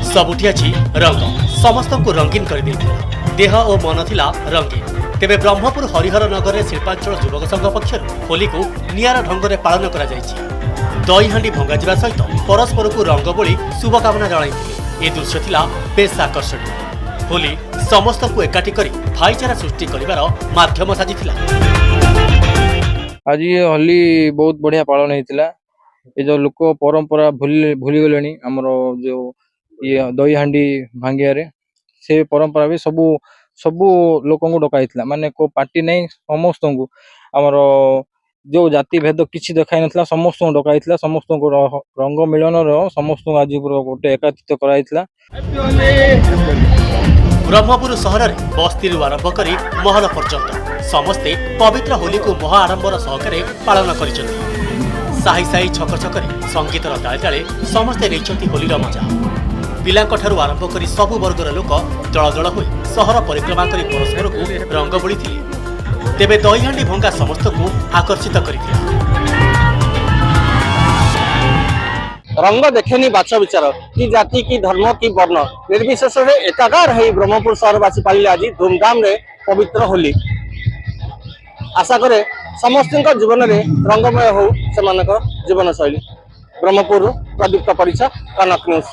सबुठी अछि रंग समस्त को रंगीन कर देह और मन थिला रंगीन। तेबे ब्रह्मपुर हरिहर नगर शिल्पांचल युवक संघ पक्षर होली को नियारा ढंग में पालन करा जायछि। दही हांडी भंगाଯିବା सहित परस्पर को रंग बोली शुभकामना जणाइथिले। ए दृश्य थिला बेस आकर्षणीय। होली समस्त को एकाठी करी भाईचारा सृष्टि करिवार माध्यम साजिथिला। आज ये होली बहुत बढ़िया पालन होता। ये जो लोक परंपरा भूली गले आमर जो ये दही हांडी भांगिया से परंपरा भी सबू सबू लोक डकाई माने को पार्टी नहीं समस्त को आमर जो जाति भेद किसी देखा ना समस्त डकाई समस्त रंग मिलन समस्त आज गोटे एकात्रित कराई। ब्रह्मपुर सहर में बस्ती आरंभ कर महल पर्यंत समस्ते पवित्र होली को महा आडंबर सहकारे पालन करिसेंति। साही साही छक छक संगीतर ताले ताले समस्ते नहीं होलीर मजा। पिलांठारू आरंभ कर सबु वर्गर लोक दल दल हो सहर परिक्रमा कर परस्पर को रंग बोली। तेबे दही हांडी भंगा समस्त को आकर्षित करथिला। रंग देखेनी बाच विचार कि जाति की धर्म की वर्ण निर्विशेष एकाकार है ब्रह्मपुर सहरवासी पालिले आज धूमधाम रे पवित्र होली। आशा करे समस्त जीवन में रंगमय हो से जीवन शैली। ब्रह्मपुर प्रदीप्त परिचा कनक न्यूज।